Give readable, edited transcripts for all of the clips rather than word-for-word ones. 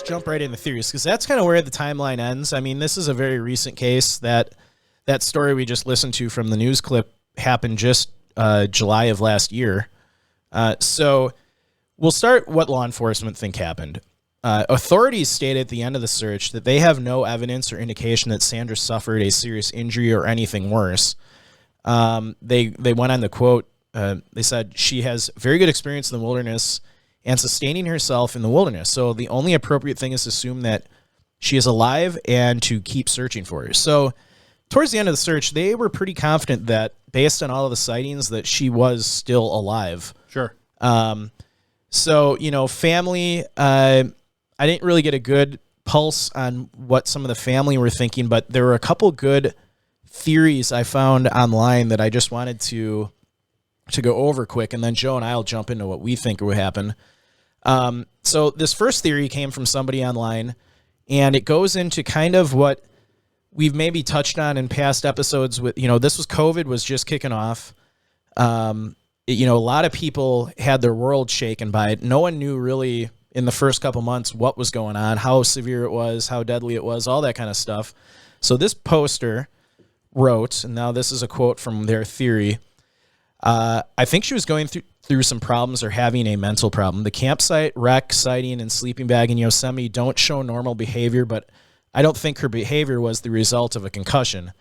jump right into theories because that's kind of where the timeline ends. I mean, this is a very recent case. That story we just listened to from the news clip happened just July of last year. So we'll start what law enforcement think happened. Authorities stated at the end of the search that they have no evidence or indication that Sandra suffered a serious injury or anything worse. They went on to quote, they said, she has very good experience in the wilderness and sustaining herself in the wilderness. So the only appropriate thing is to assume that she is alive and to keep searching for her. So towards the end of the search, they were pretty confident that based on all of the sightings that she was still alive. Sure. So, family, I didn't really get a good pulse on what some of the family were thinking, but there were a couple good theories I found online that I just wanted to go over quick, and then Joe and I will jump into what we think would happen. So this first theory came from somebody online, and it goes into kind of what we've maybe touched on in past episodes with, this was COVID was just kicking off. A lot of people had their world shaken by it. No one knew really in the first couple months what was going on, how severe it was, how deadly it was, all that kind of stuff. So this poster wrote, and now this is a quote from their theory, I think she was going through some problems or having a mental problem. The campsite, wreck, sighting, and sleeping bag in Yosemite don't show normal behavior, but I don't think her behavior was the result of a concussion.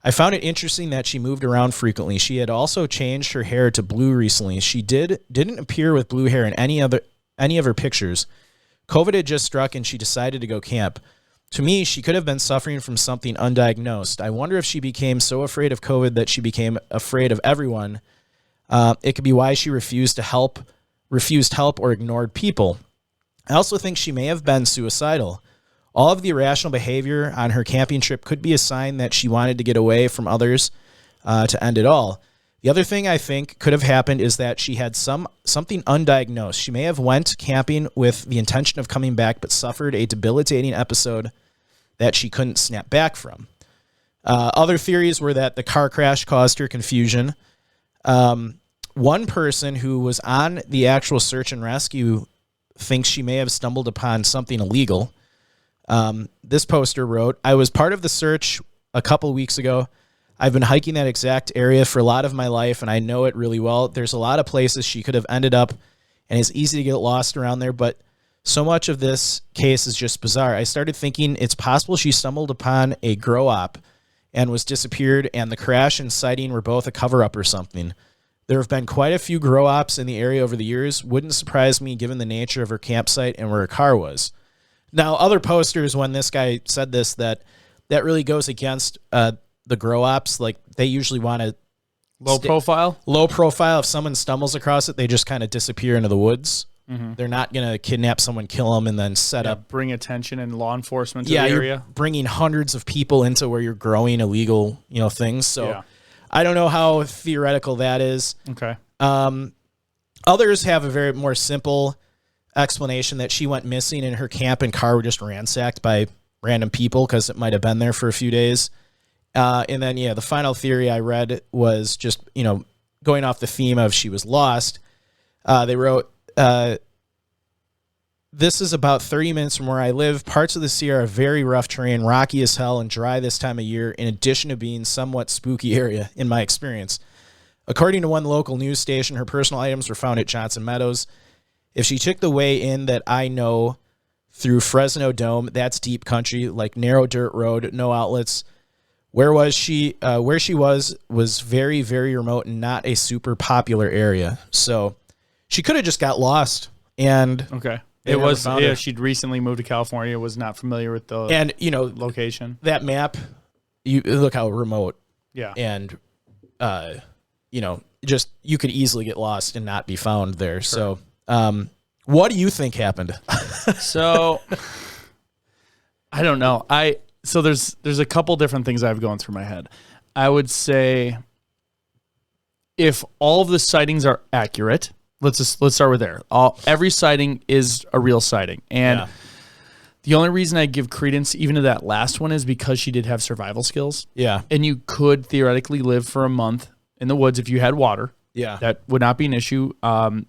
I found it interesting that she moved around frequently. She had also changed her hair to blue recently. She didn't appear with blue hair in any of her pictures. COVID had just struck and she decided to go camp. To me, she could have been suffering from something undiagnosed. I wonder if she became so afraid of COVID that she became afraid of everyone. It could be why she refused help or ignored people. I also think she may have been suicidal. All of the irrational behavior on her camping trip could be a sign that she wanted to get away from others to end it all. The other thing I think could have happened is that she had something undiagnosed. She may have went camping with the intention of coming back, but suffered a debilitating episode that she couldn't snap back from. Other theories were that the car crash caused her confusion. One person who was on the actual search and rescue thinks she may have stumbled upon something illegal. This poster wrote, I was part of the search a couple weeks ago. I've been hiking that exact area for a lot of my life, and I know it really well. There's a lot of places she could have ended up, and it's easy to get lost around there, but so much of this case is just bizarre. I started thinking it's possible she stumbled upon a grow-op and was disappeared, and the crash and sighting were both a cover-up or something. There have been quite a few grow-ops in the area over the years. Wouldn't surprise me given the nature of her campsite and where her car was. Now, other posters, when this guy said this, that really goes against the grow-ops. Like, they usually want to... Low profile? Low profile. If someone stumbles across it, they just kind of disappear into the woods. Mm-hmm. They're not going to kidnap someone, kill them, and then set up... Bring attention and law enforcement to the area. You're bringing hundreds of people into where you're growing illegal, things. So I don't know how theoretical that is. Okay. Others have a very more simple explanation that she went missing and her camp and car were just ransacked by random people because it might have been there for a few days. And then, the final theory I read was just, going off the theme of she was lost. They wrote, this is about 30 minutes from where I live. Parts of the Sierra are very rough terrain, rocky as hell, and dry this time of year, in addition to being somewhat spooky area, in my experience. According to one local news station, her personal items were found at Johnson Meadows. If she took the way in that I know through Fresno Dome, that's deep country, like narrow dirt road, no outlets. Where she was very, very remote and not a super popular area. So she could have just got lost. And okay. She'd recently moved to California, was not familiar with the location. That map, you look how remote. Yeah. And, just you could easily get lost and not be found there. Sure. So, what do you think happened? So, I don't know. So there's a couple different things I've gone through my head. I would say if all of the sightings are accurate, let's start with there. Every sighting is a real sighting. And the only reason I give credence even to that last one is because she did have survival skills. Yeah. And you could theoretically live for a month in the woods if you had water. Yeah. That would not be an issue.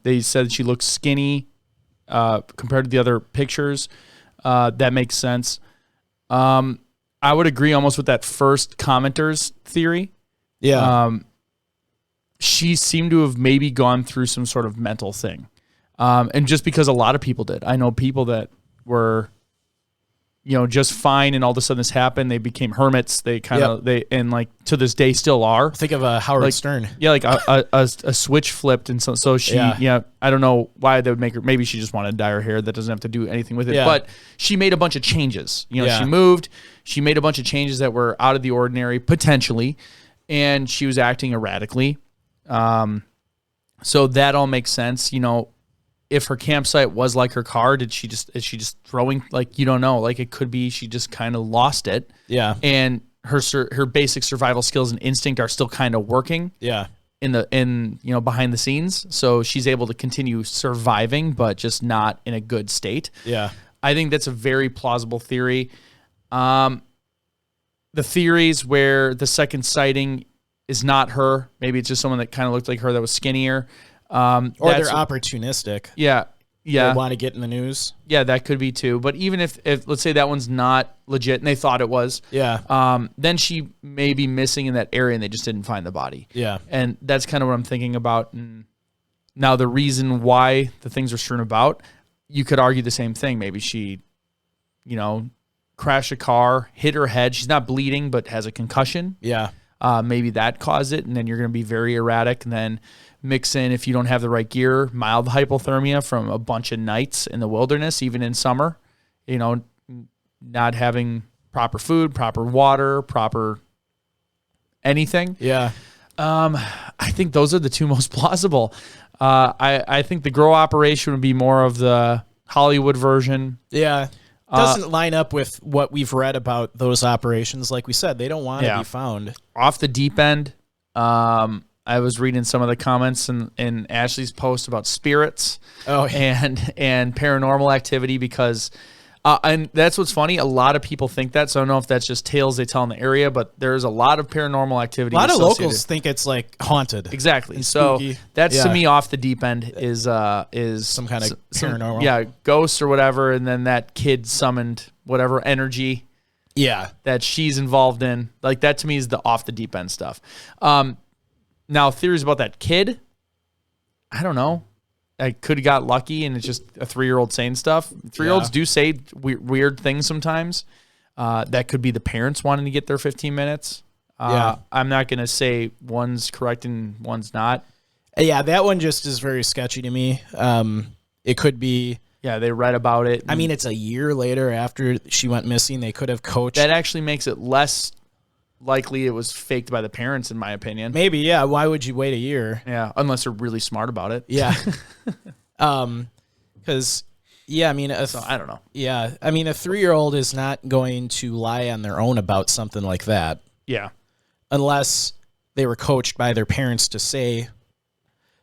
They said she looked skinny compared to the other pictures. That makes sense. I would agree almost with that first commenter's theory. Yeah. She seemed to have maybe gone through some sort of mental thing. And just because a lot of people did. I know people that were, just fine, and all of a sudden this happened. They became hermits. They kind of, and like to this day still are. Think of Howard Stern. Yeah, like a switch flipped. And so she, I don't know why they would make her, maybe she just wanted to dye her hair. That doesn't have to do anything with it. Yeah. But she made a bunch of changes. She moved. She made a bunch of changes that were out of the ordinary, potentially. And she was acting erratically. So that all makes sense. If her campsite was like her car, is she just throwing, like, you don't know, like it could be she just kind of lost it. Yeah. And her basic survival skills and instinct are still kind of working. Yeah. Behind the scenes. So she's able to continue surviving, but just not in a good state. Yeah. I think that's a very plausible theory. The theories where the second sighting is not her, maybe it's just someone that kind of looked like her that was skinnier. Or they're opportunistic. Yeah. Yeah. They want to get in the news. Yeah, that could be too. But even if let's say that one's not legit and they thought it was, then she may be missing in that area and they just didn't find the body. Yeah. And that's kind of what I'm thinking about. And now the reason why the things are strewn about, you could argue the same thing. Maybe she, crashed a car, hit her head. She's not bleeding, but has a concussion. Yeah. Maybe that caused it. And then you're going to be very erratic. And then mix in, if you don't have the right gear, mild hypothermia from a bunch of nights in the wilderness, even in summer, not having proper food, proper water, proper anything. Yeah. I think those are the two most plausible. I think the grow operation would be more of the Hollywood version. Yeah. Doesn't line up with what we've read about those operations. Like we said, they don't want to be found. Off the deep end. I was reading some of the comments in Ashley's post about spirits and paranormal activity because and that's what's funny. A lot of people think that. So I don't know if that's just tales they tell in the area, but there's a lot of paranormal activity. A lot of locals think it's like haunted. Exactly. So that's to me off the deep end is some kind of paranormal. Ghosts or whatever, and then that kid summoned whatever energy that she's involved in. Like that to me is the off the deep end stuff. Now, theories about that kid, I don't know. I could have got lucky and it's just a 3-year-old saying stuff. 3-year-olds do say weird things sometimes. That could be the parents wanting to get their 15 minutes. I'm not going to say one's correct and one's not. Yeah, that one just is very sketchy to me. It could be... Yeah, they read about it. I mean, it's a year later after she went missing. They could have coached. That actually makes it less... likely it was faked by the parents, in my opinion. Maybe, yeah. Why would you wait a year? Yeah, unless they're really smart about it. Yeah. Because, I mean... I don't know. Yeah, I mean, a 3-year-old is not going to lie on their own about something like that. Yeah. Unless they were coached by their parents to say...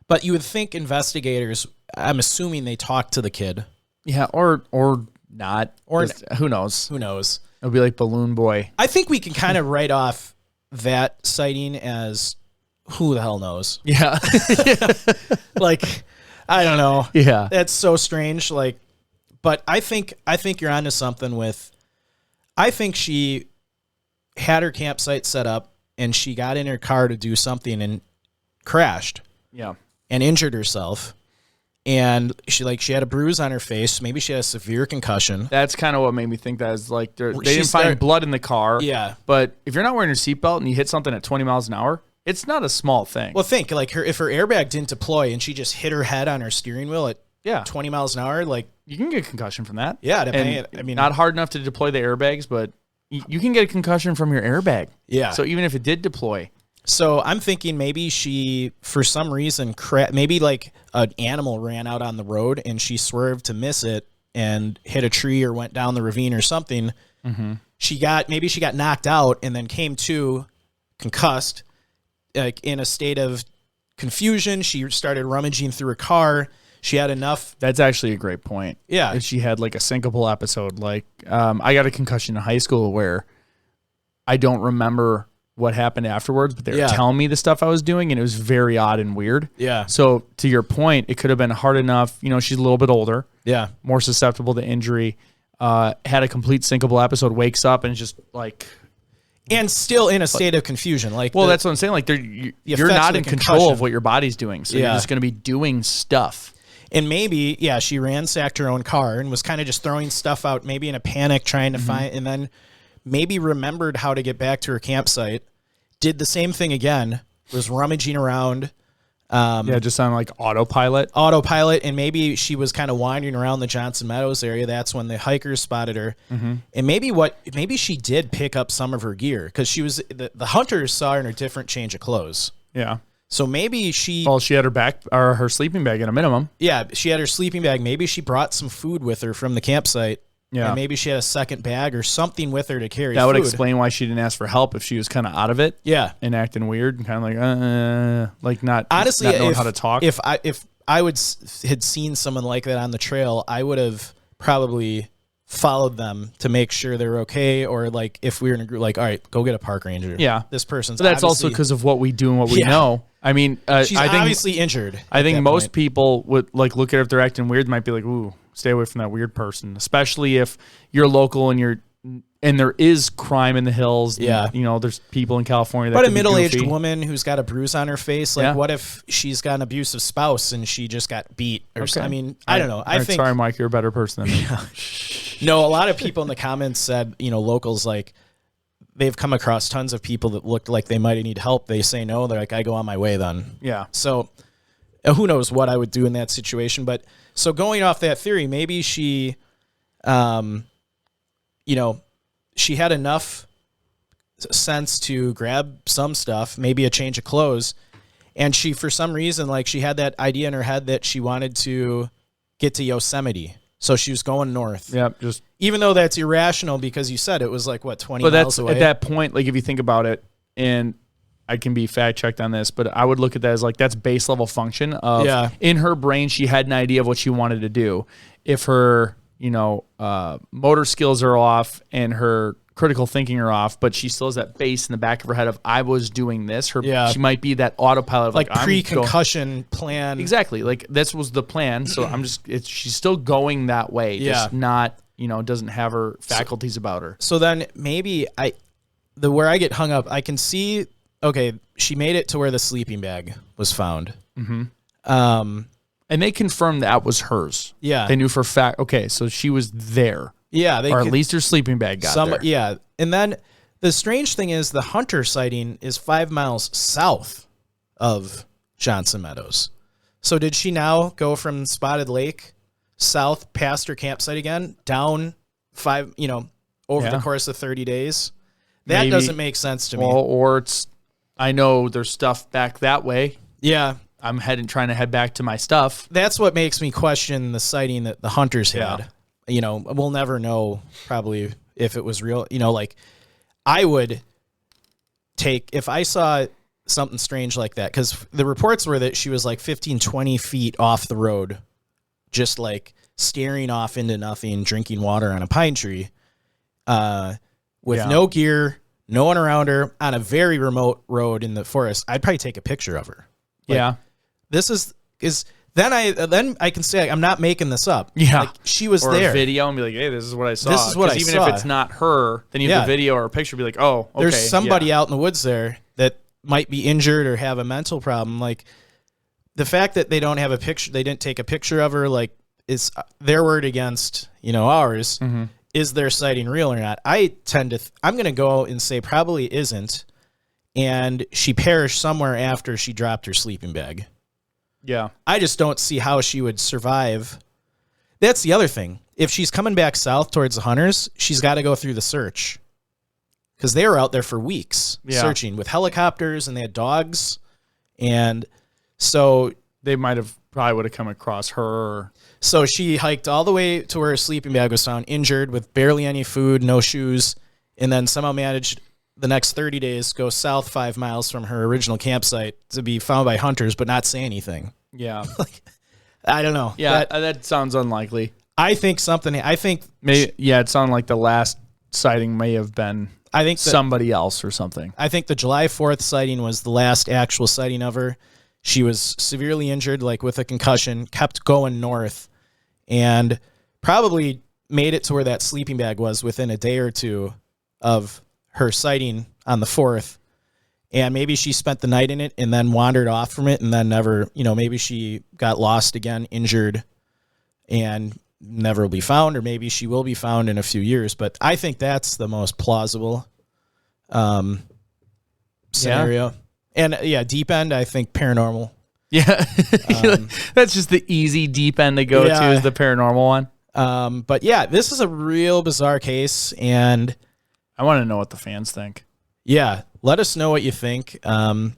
But you would think investigators... I'm assuming they talked to the kid. Yeah, or not. Or who knows? Who knows? It'll be like Balloon Boy. I think we can kind of write off that sighting as who the hell knows. Yeah. Like, I don't know. Yeah. That's so strange. Like, but I think you're onto something with, I think she had her campsite set up and she got in her car to do something and crashed. Yeah. And injured herself. And she had a bruise on her face. Maybe she had a severe concussion. That's kind of what made me think that is like they didn't find blood in the car. Yeah. But if you're not wearing your seatbelt and you hit something at 20 miles an hour, it's not a small thing. Well, think like if her airbag didn't deploy and she just hit her head on her steering wheel at 20 miles an hour, like you can get a concussion from that. Yeah. I mean, not hard enough to deploy the airbags, but you can get a concussion from your airbag. Yeah. So even if it did deploy. So I'm thinking maybe she, for some reason, maybe like an animal ran out on the road and she swerved to miss it and hit a tree or went down the ravine or something. Mm-hmm. Maybe she got knocked out and then came to concussed, like in a state of confusion. She started rummaging through her car. She had enough. That's actually a great point. Yeah. If she had like a syncopal episode, like I got a concussion in high school where I don't remember what happened afterwards, but they were telling me the stuff I was doing and it was very odd and weird. Yeah. So to your point, it could have been hard enough, she's a little bit older. Yeah. More susceptible to injury. had a complete syncopal episode, wakes up and just like, and still in a state of confusion. Like, well, that's what I'm saying. Like, you're not in control of what your body's doing, so you're just going to be doing stuff. And maybe, she ransacked her own car and was kind of just throwing stuff out, maybe in a panic, trying to find, and then maybe remembered how to get back to her campsite, did the same thing again, was rummaging around. Just on like autopilot, and maybe she was kind of wandering around the Johnson Meadows area. That's when the hikers spotted her, and maybe she did pick up some of her gear because she was the hunters saw her in a different change of clothes. Yeah, so maybe she had her back or her sleeping bag at a minimum. Yeah, she had her sleeping bag. Maybe she brought some food with her from the campsite. Yeah, and maybe she had a second bag or something with her to carry. That would explain why she didn't ask for help if she was kind of out of it. Yeah, and acting weird and kind of like not honestly not knowing how to talk. If I had seen someone like that on the trail, I would have probably followed them to make sure they're okay, or like if we were in a group, like, all right, go get a park ranger. Yeah, this person's. But that's also because of what we do and what we know. I mean, she's obviously injured. I think most people would like look at it if they're acting weird, might be like, ooh, stay away from that weird person, especially if you're local and there is crime in the hills. Yeah. There's people in California that But a middle-aged woman who's got a bruise on her face, like what if she's got an abusive spouse and she just got beat or something? I mean, I don't know. I think sorry, Mike, you're a better person than me. No, a lot of people in the comments said, locals, like, they've come across tons of people that looked like they might need help. They say no. They're like, I go on my way then. Yeah. So who knows what I would do in that situation. But so going off that theory, maybe she, she had enough sense to grab some stuff, maybe a change of clothes. And she, for some reason, like she had that idea in her head that she wanted to get to Yosemite. So she was going north. Yeah, even though that's irrational because you said it was like, what, 20 miles away? At that point, like if you think about it, and I can be fact checked on this, but I would look at that as like that's base level function of in her brain, she had an idea of what she wanted to do. If her, motor skills are off and her critical thinking are off, but she still has that base in the back of her head of I was doing this. She might be that autopilot of like pre-concussion plan. Exactly. Like this was the plan. So she's still going that way. Just not, doesn't have her faculties about her. So then maybe where I get hung up, I can see, okay, she made it to where the sleeping bag was found. Mm-hmm. And they confirmed that was hers. Yeah. They knew for a fact, okay, so she was there. Yeah, or at least her sleeping bag got there. Yeah, and then the strange thing is the hunter sighting is 5 miles south of Johnson Meadows. So did she now go from Spotted Lake south past her campsite again, down over the course of 30 days? That doesn't make sense to me. Or I know there's stuff back that way. Yeah. I'm trying to head back to my stuff. That's what makes me question the sighting that the hunters had. We'll never know probably if it was real. Like I would take, if I saw something strange like that, because the reports were that she was like 15, 20 feet off the road, just like staring off into nothing, drinking water on a pine tree with no gear, no one around her on a very remote road in the forest. I'd probably take a picture of her. Like, this is then I can say I'm not making this up. Yeah, like, she was or there. A video and be like, hey, this is what I saw. This is what I even saw. If it's not her, then you have the video or a picture. Be like, oh, okay, there's somebody out in the woods there that might be injured or have a mental problem. Like the fact that they don't have a picture, they didn't take a picture of her. Like is their word against ours. Mm-hmm. Is their sighting real or not? I tend to. I'm going to go and say probably isn't, and she perished somewhere after she dropped her sleeping bag. Yeah. I just don't see how she would survive. That's the other thing. If she's coming back south towards the hunters, she's got to go through the search. Because they were out there for weeks searching with helicopters and they had dogs. And so they probably would have come across her. So she hiked all the way to where her sleeping bag was found, injured with barely any food, no shoes, and then somehow managed the next 30 days go south 5 miles from her original campsite to be found by hunters, but not say anything. Yeah. I don't know. Yeah, that sounds unlikely. I think maybe, it sounded like the last sighting may have been somebody else or something. I think the July 4th sighting was the last actual sighting of her. She was severely injured, like with a concussion, kept going north, and probably made it to where that sleeping bag was within a day or two of her sighting on the 4th. And maybe she spent the night in it and then wandered off from it and then never, maybe she got lost again, injured, and never will be found, or maybe she will be found in a few years. But I think that's the most plausible scenario. And deep end, I think paranormal. Yeah. That's just the easy deep end to go to is the paranormal one. But yeah, this is a real bizarre case, and I want to know what the fans think. Yeah, let us know what you think. I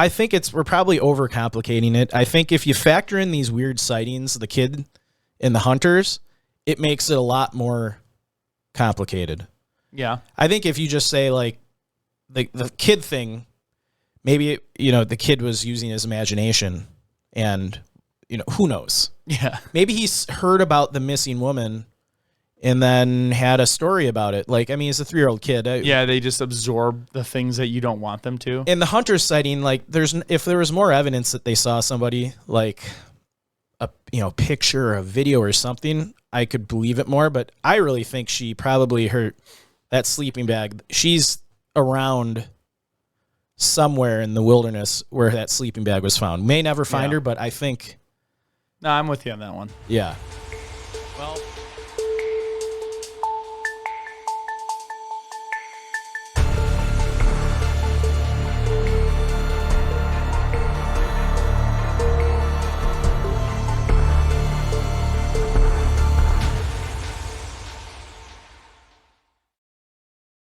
think we're probably overcomplicating it. I think if you factor in these weird sightings, the kid and the hunters, it makes it a lot more complicated. Yeah. I think if you just say like the kid thing, maybe the kid was using his imagination, and who knows? Yeah. Maybe he's heard about the missing woman and then had a story about it. Like, I mean, he's a 3-year-old kid. They just absorb the things that you don't want them to. In the hunter sighting, like, if there was more evidence that they saw somebody, like a picture or a video or something, I could believe it more. But I really think she probably that sleeping bag. She's around somewhere in the wilderness where that sleeping bag was found. May never find her, but I think. No, I'm with you on that one. Yeah. Well.